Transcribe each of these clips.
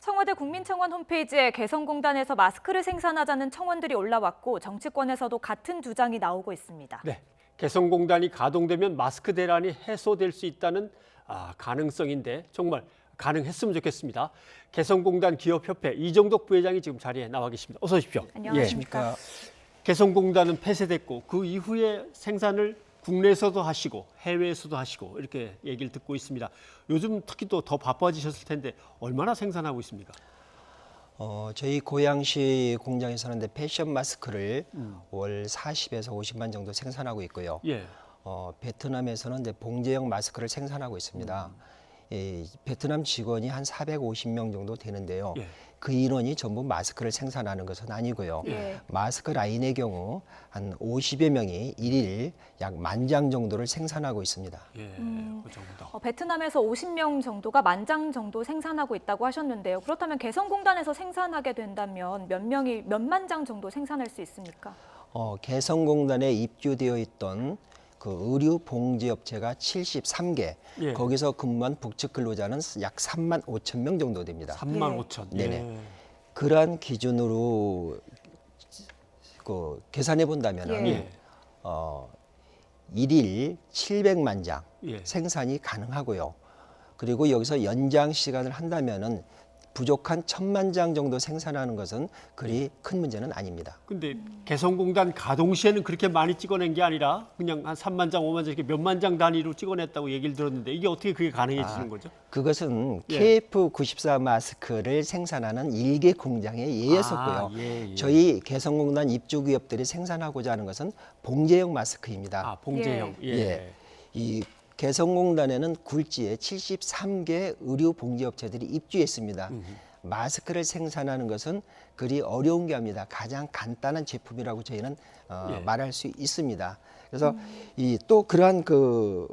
청와대 국민청원 홈페이지에 개성공단에서 마스크를 생산하자는 청원들이 올라왔고 정치권에서도 같은 주장이 나오고 있습니다. 네, 개성공단이 가동되면 마스크 대란이 해소될 수 있다는 가능성인데 정말 가능했으면 좋겠습니다. 개성공단 기업협회 이정덕 부회장이 지금 자리에 나와 계십니다. 어서 오십시오. 안녕하십니까. 개성공단은 폐쇄됐고 그 이후에 생산을 국내에서도 하시고 해외에서도 하시고 이렇게 얘기를 듣고 있습니다. 요즘 특히 또 더 바빠지셨을 텐데 얼마나 생산하고 있습니까? 저희 고양시 공장에서는 패션 마스크를 월 40에서 50만 정도 생산하고 있고요. 예. 베트남에서는 봉제형 마스크를 생산하고 있습니다. 베트남 직원이 한 450명 정도 되는데요. 예. 그 인원이 전부 마스크를 생산하는 것은 아니고요. 예. 마스크 라인의 경우 한 50여 명이 일일 약 10,000장 정도를 생산하고 있습니다. 예, 그 정도. 베트남에서 50명 정도가 10,000장 정도 생산하고 있다고 하셨는데요. 그렇다면 개성공단에서 생산하게 된다면 몇만 장 정도 생산할 수 있습니까? 개성공단에 입주되어 있던 그 의류 봉제 업체가 73개, 예. 거기서 근무한 북측 근로자는 약 35,000명 정도 됩니다. 35,000. 네네. 예. 그러한 기준으로 계산해 본다면 예. 일일 700만 장 예. 생산이 가능하고요. 그리고 여기서 연장 시간을 한다면은 부족한 1,000만 장 정도 생산하는 것은 그리 큰 문제는 아닙니다. 근데 개성공단 가동 시에는 그렇게 많이 찍어낸 게 아니라 그냥 한 3만 장, 5만 장 이렇게 몇만 장 단위로 찍어냈다고 얘기를 들었는데 이게 어떻게 그게 가능해지는 거죠? 그것은 예. KF94 마스크를 생산하는 일개 공장에 의해서고요. 예. 저희 개성공단 입주 기업들이 생산하고자 하는 것은 봉제형 마스크입니다. 봉제형. 예. 이 개성공단에는 굴지에 73개 의류 봉제 업체들이 입주했습니다. 마스크를 생산하는 것은 그리 어려운 게 아닙니다. 가장 간단한 제품이라고 저희는 말할 수 있습니다. 그래서 또 그러한 그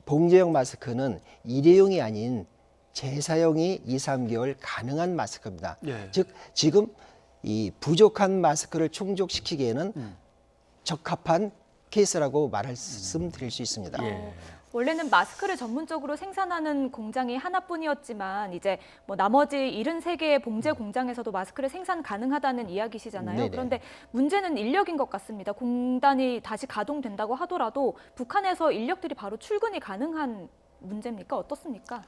봉제형 마스크는 일회용이 아닌 재사용이 2, 3개월 가능한 마스크입니다. 예. 즉 지금 이 부족한 마스크를 충족시키기에는 적합한 케이스라고 말씀드릴 수 있습니다. 예. 원래는 마스크를 전문적으로 생산하는 공장이 하나뿐이었지만 이제 나머지 73개의 봉제 공장에서도 마스크를 생산 가능하다는 이야기시잖아요. 네네. 그런데 문제는 인력인 것 같습니다. 공단이 다시 가동된다고 하더라도 북한에서 인력들이 바로 출근이 가능한 문제입니까? 어떻습니까?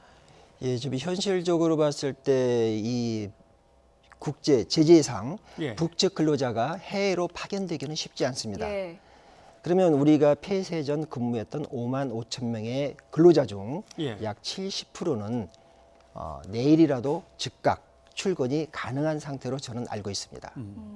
예, 지금 현실적으로 봤을 때 이 국제 제재상 예. 북측 근로자가 해외로 파견되기는 쉽지 않습니다. 예. 그러면 우리가 폐쇄 전 근무했던 5만 5천 명의 근로자 중 약 예. 70%는 내일이라도 즉각 출근이 가능한 상태로 저는 알고 있습니다.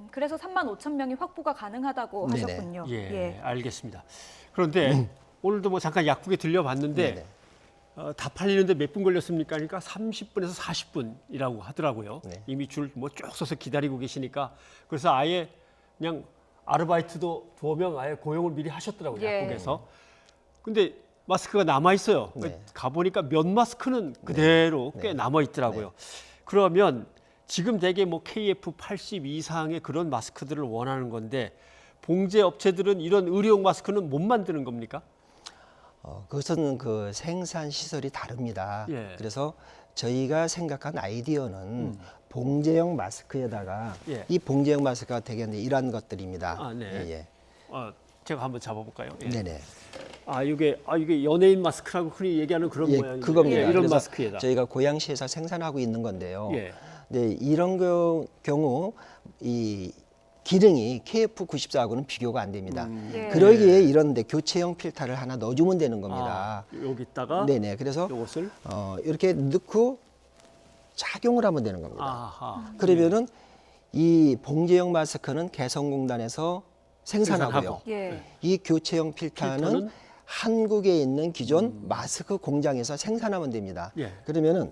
그래서 35,000명이 확보가 가능하다고 네네. 하셨군요. 예. 알겠습니다. 그런데 오늘도 잠깐 약국에 들려봤는데 네네. 다 팔리는데 몇 분 걸렸습니까? 그러니까 30분에서 40분이라고 하더라고요. 네. 이미 줄 쭉 서서 기다리고 계시니까 그래서 아예 그냥 아르바이트도 2명 아예 고용을 미리 하셨더라고요. 예. 약국에서. 근데 마스크가 남아 있어요. 네. 가보니까 면 마스크는 그대로 꽤 남아 있더라고요. 그러면 지금 대개 KF80 이상의 그런 마스크들을 원하는 건데 봉제 업체들은 이런 의료용 마스크는 못 만드는 겁니까? 그것은 그 생산 시설이 다릅니다. 예. 그래서 저희가 생각한 아이디어는 봉제형 마스크에다가 예. 이 봉제형 마스크가 되겠는데 이러한 것들입니다. 네. 예. 제가 한번 잡아볼까요? 예. 네네. 이게 연예인 마스크라고 흔히 얘기하는 그런 예, 모양이죠. 그겁니다. 이런 그래서 마스크에다. 저희가 고양시에서 생산하고 있는 건데요. 예. 네, 이런 경우 이 기능이 KF94하고는 비교가 안 됩니다. 예. 그러기에 이런데 교체형 필터를 하나 넣어주면 되는 겁니다. 여기다가 네네. 그래서 이것을 이렇게 넣고 착용을 하면 되는 겁니다. 아하. 그러면은 이 봉제형 마스크는 개성공단에서 생산하고요. 생산하고. 예. 이 교체형 필터는 필터는? 한국에 있는 기존 마스크 공장에서 생산하면 됩니다. 예. 그러면은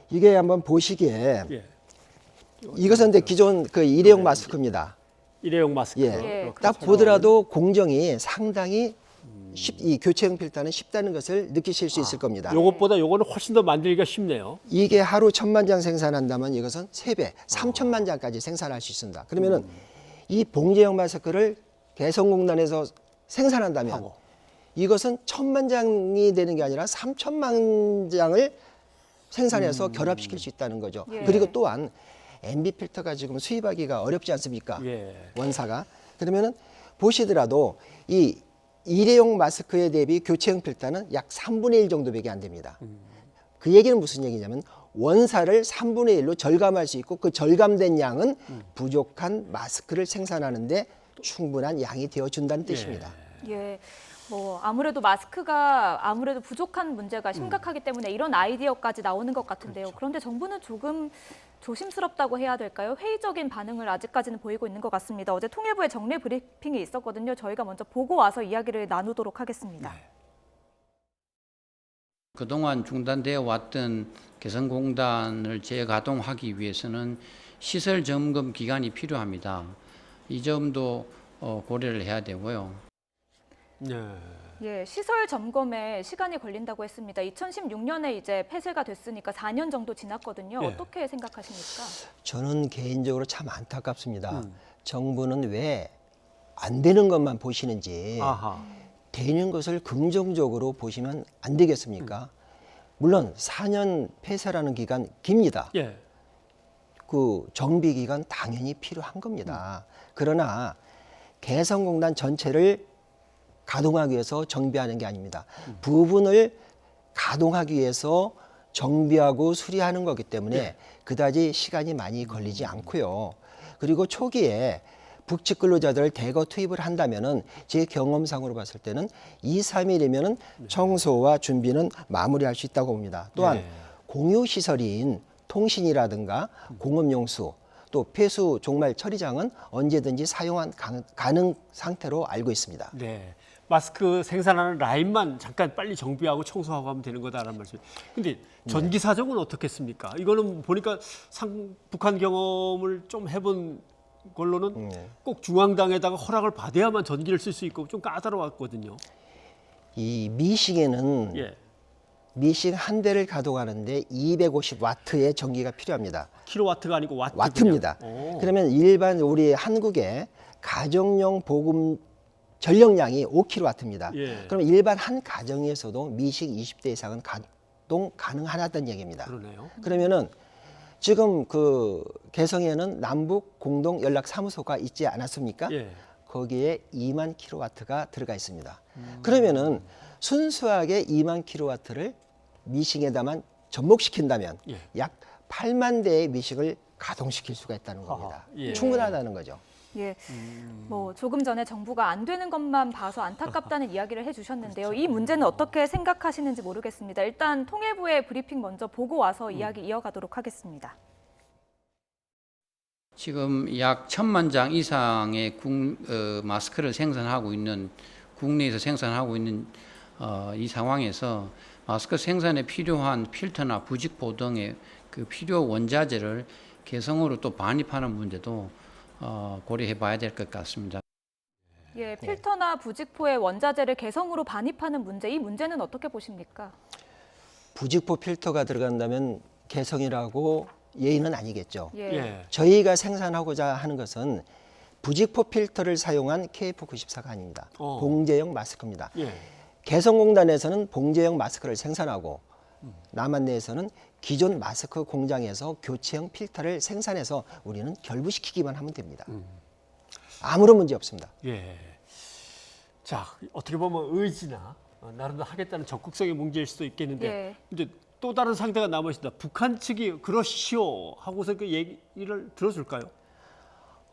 이게 한번 보시기에 예. 이것은 이제 기존 그 일회용 마스크입니다. 일회용 마스크. 예. 이렇게 딱 설명하는. 보더라도 공정이 상당히 이 교체형 필터는 쉽다는 것을 느끼실 수 있을 겁니다. 요것보다 요거는 훨씬 더 만들기가 쉽네요. 이게 하루 1,000만 장 생산한다면 이것은 3배, 3천만 장까지 생산할 수 있습니다. 그러면은 이 봉제형 마스크를 개성공단에서 생산한다면 하고. 이것은 1,000만 장이 되는 게 아니라 3천만 장을 생산해서 결합시킬 수 있다는 거죠. 예. 그리고 또한 MB 필터가 지금 수입하기가 어렵지 않습니까? 예. 원사가. 그러면은 보시더라도 이 일회용 마스크에 대비 교체형 필터는 약 3분의 1 정도밖에 안 됩니다. 그 얘기는 무슨 얘기냐면 원사를 3분의 1로 절감할 수 있고 그 절감된 양은 부족한 마스크를 생산하는데 충분한 양이 되어준다는 뜻입니다. 예. 뭐 아무래도 마스크가 아무래도 부족한 문제가 심각하기 때문에 이런 아이디어까지 나오는 것 같은데요. 그런데 정부는 조금 조심스럽다고 해야 될까요? 회의적인 반응을 아직까지는 보이고 있는 것 같습니다. 어제 통일부의 정례 브리핑이 있었거든요. 저희가 먼저 보고 와서 이야기를 나누도록 하겠습니다. 그동안 중단되어 왔던 개성공단을 재가동하기 위해서는 시설 점검 기간이 필요합니다. 이 점도 고려를 해야 되고요. 네. 예, 시설 점검에 시간이 걸린다고 했습니다. 2016년에 이제 폐쇄가 됐으니까 4년 정도 지났거든요. 예. 어떻게 생각하십니까? 저는 개인적으로 참 안타깝습니다. 정부는 왜 안 되는 것만 보시는지 아하. 되는 것을 긍정적으로 보시면 안 되겠습니까? 물론 4년 폐쇄라는 기간 깁니다. 예. 그 정비 기간 당연히 필요한 겁니다. 그러나 개성공단 전체를 가동하기 위해서 정비하는 게 아닙니다. 부분을 가동하기 위해서 정비하고 수리하는 거기 때문에 그다지 시간이 많이 걸리지 않고요. 그리고 초기에 북측 근로자들을 대거 투입을 한다면은 제 경험상으로 봤을 때는 2, 3일이면은 청소와 준비는 마무리할 수 있다고 봅니다. 또한 네. 공유 시설인 통신이라든가 공업용수 또 폐수 종말 처리장은 언제든지 사용한 가능 상태로 알고 있습니다. 네. 마스크 생산하는 라인만 잠깐 빨리 정비하고 청소하고 하면 되는 거다라는 말씀. 근데 전기 사정은 어떻겠습니까? 이거는 보니까 북한 경험을 좀 해본 걸로는 꼭 중앙당에다가 허락을 받아야만 전기를 쓸 수 있고 좀 까다로웠거든요. 이 미식에는 예. 미식 한 대를 가동하는데 250와트의 전기가 필요합니다. 킬로와트가 아니고 와트. 와트입니다. 오. 그러면 일반 우리 한국의 가정용 보급 전력량이 5kW입니다. 예. 그럼 일반 한 가정에서도 미식 20대 이상은 가동 가능하다는 얘기입니다. 그러네요. 그러면은 지금 그 개성에는 남북 공동 연락 사무소가 있지 않았습니까? 예. 거기에 2만 킬로와트가 들어가 있습니다. 그러면은 순수하게 2만 킬로와트를 미식에다만 접목시킨다면 예. 약 8만 대의 미식을 가동시킬 수가 있다는 겁니다. 아하, 예. 충분하다는 거죠. 예, 뭐 조금 전에 정부가 안 되는 것만 봐서 안타깝다는 이야기를 해주셨는데요. 이 문제는 어떻게 생각하시는지 모르겠습니다. 일단 통일부의 브리핑 먼저 보고 와서 이야기 이어가도록 하겠습니다. 지금 약 1,000만 장 이상의 마스크를 생산하고 있는 국내에서 생산하고 있는 이 상황에서 마스크 생산에 필요한 필터나 부직포 등의 그 필요 원자재를 개성으로 또 반입하는 문제도 고려해봐야 될 것 같습니다. 예, 필터나 부직포의 원자재를 개성으로 반입하는 문제, 이 문제는 어떻게 보십니까? 부직포 필터가 들어간다면 개성이라고 예의는 아니겠죠. 예. 예. 저희가 생산하고자 하는 것은 부직포 필터를 사용한 KF94가 아닙니다. 봉제형 마스크입니다. 예. 개성공단에서는 봉제형 마스크를 생산하고 남한 내에서는 기존 마스크 공장에서 교체형 필터를 생산해서 우리는 결부시키기만 하면 됩니다. 아무런 문제 없습니다. 예. 자, 어떻게 보면 의지나 나름대로 하겠다는 적극성의 문제일 수도 있겠는데, 예. 이제 또 다른 상대가 남아 있습니다. 북한 측이 그러시오 하고서 그 얘기를 들어줄까요?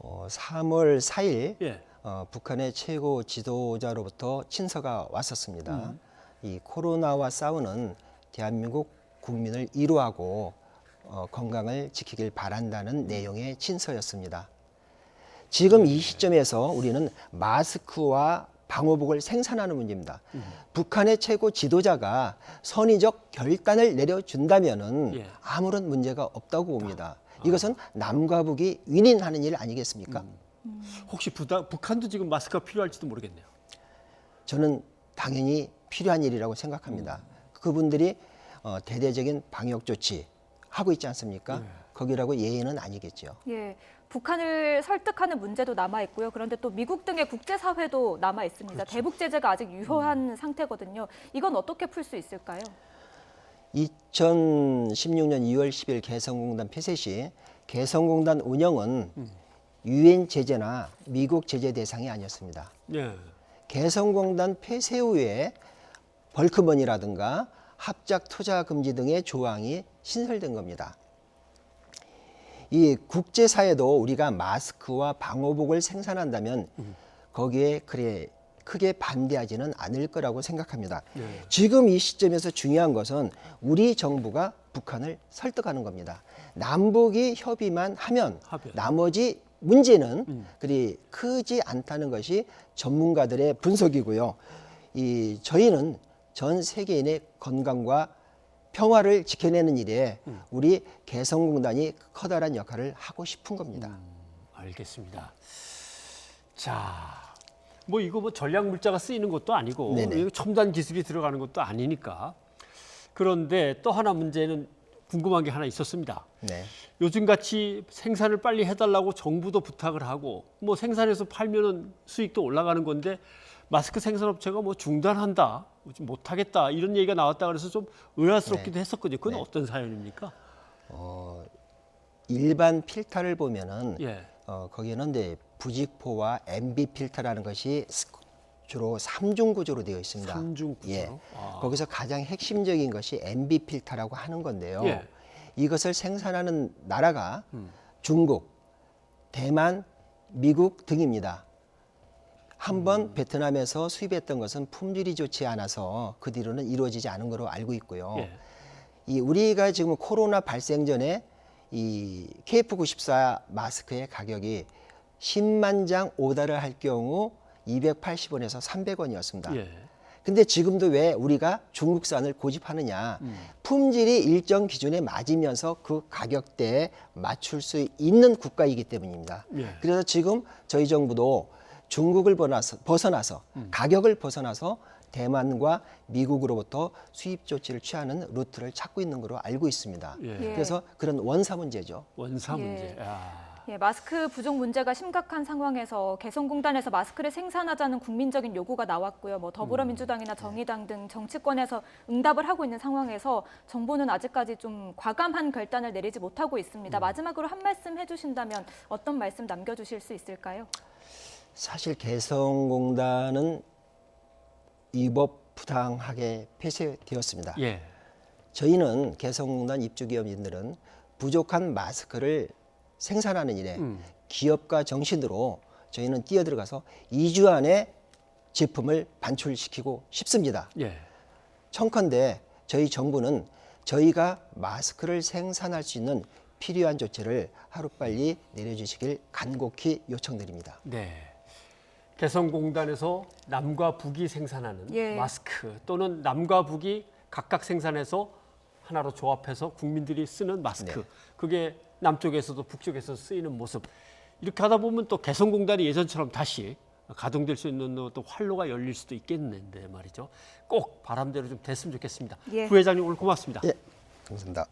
3월 4일 예. 북한의 최고 지도자로부터 친서가 왔었습니다. 이 코로나와 싸우는 대한민국 국민을 위로하고 건강을 지키길 바란다는 내용의 친서였습니다. 지금 이 시점에서 우리는 마스크와 방호복을 생산하는 문제입니다. 북한의 최고 지도자가 선의적 결단을 내려준다면은 예. 아무런 문제가 없다고 봅니다. 이것은 남과 북이 윈윈하는 일 아니겠습니까? 혹시 북한도 지금 마스크가 필요할지도 모르겠네요. 저는 당연히 필요한 일이라고 생각합니다. 그분들이 대대적인 방역 조치 하고 있지 않습니까? 거기라고 예의는 아니겠죠. 예, 북한을 설득하는 문제도 남아 있고요. 그런데 또 미국 등의 국제사회도 남아 있습니다. 그렇죠. 대북 제재가 아직 유효한 상태거든요. 이건 어떻게 풀 수 있을까요? 2016년 2월 10일 개성공단 폐쇄 시 개성공단 운영은 유엔 제재나 미국 제재 대상이 아니었습니다. 예. 개성공단 폐쇄 후에 벌크머니라든가 합작 투자 금지 등의 조항이 신설된 겁니다. 이 국제사회도 우리가 마스크와 방호복을 생산한다면 거기에 크게 반대하지는 않을 거라고 생각합니다. 네. 지금 이 시점에서 중요한 것은 우리 정부가 북한을 설득하는 겁니다. 남북이 협의만 하면 나머지 문제는 그리 크지 않다는 것이 전문가들의 분석이고요. 저희는 전 세계인의 건강과 평화를 지켜내는 일에 우리 개성공단이 커다란 역할을 하고 싶은 겁니다. 알겠습니다. 자, 이거 전략 물자가 쓰이는 것도 아니고 네네. 이거 첨단 기술이 들어가는 것도 아니니까. 그런데 또 하나 문제는 궁금한 게 하나 있었습니다. 네. 요즘같이 생산을 빨리 해달라고 정부도 부탁을 하고 생산해서 팔면은 수익도 올라가는 건데 마스크 생산업체가 중단한다, 못하겠다 이런 얘기가 나왔다 그래서 좀 의아스럽기도 했었거든요. 그건 어떤 사연입니까? 일반 필터를 보면은 예. 거기에는 이제 부직포와 MB 필터라는 것이 주로 3중 구조로 되어 있습니다. 3중 구조로? 예. 아. 거기서 가장 핵심적인 것이 MB 필터라고 하는 건데요. 예. 이것을 생산하는 나라가 중국, 대만, 미국 등입니다. 한번 베트남에서 수입했던 것은 품질이 좋지 않아서 그 뒤로는 이루어지지 않은 것으로 알고 있고요. 예. 우리가 지금 코로나 발생 전에 이 KF94 마스크의 가격이 10만 장 오더를 할 경우 280원에서 300원이었습니다. 예. 근데 지금도 왜 우리가 중국산을 고집하느냐? 품질이 일정 기준에 맞으면서 그 가격대에 맞출 수 있는 국가이기 때문입니다. 예. 그래서 지금 저희 정부도 중국을 벗어나서 가격을 벗어나서 대만과 미국으로부터 수입 조치를 취하는 루트를 찾고 있는 것으로 알고 있습니다. 예. 예. 그래서 그런 원사 문제죠. 원사 예. 문제. 아. 예, 마스크 부족 문제가 심각한 상황에서 개성공단에서 마스크를 생산하자는 국민적인 요구가 나왔고요. 더불어민주당이나 정의당 등 정치권에서 응답을 하고 있는 상황에서 정부는 아직까지 좀 과감한 결단을 내리지 못하고 있습니다. 마지막으로 한 말씀 해주신다면 어떤 말씀 남겨주실 수 있을까요? 사실 개성공단은 위법 부당하게 폐쇄되었습니다. 예. 저희는 개성공단 입주기업인들은 부족한 마스크를 생산하는 일에 기업가 정신으로 저희는 뛰어들어가서 2주 안에 제품을 반출시키고 싶습니다. 예. 청컨대 저희 정부는 저희가 마스크를 생산할 수 있는 필요한 조치를 하루빨리 내려주시길 간곡히 요청드립니다. 네. 개성공단에서 남과 북이 생산하는 예. 마스크 또는 남과 북이 각각 생산해서 하나로 조합해서 국민들이 쓰는 마스크. 네. 그게 남쪽에서도 북쪽에서 쓰이는 모습. 이렇게 하다 보면 또 개성공단이 예전처럼 다시 가동될 수 있는 또 활로가 열릴 수도 있겠는데 말이죠. 꼭 바람대로 좀 됐으면 좋겠습니다. 예. 부회장님 오늘 고맙습니다. 예, 감사합니다.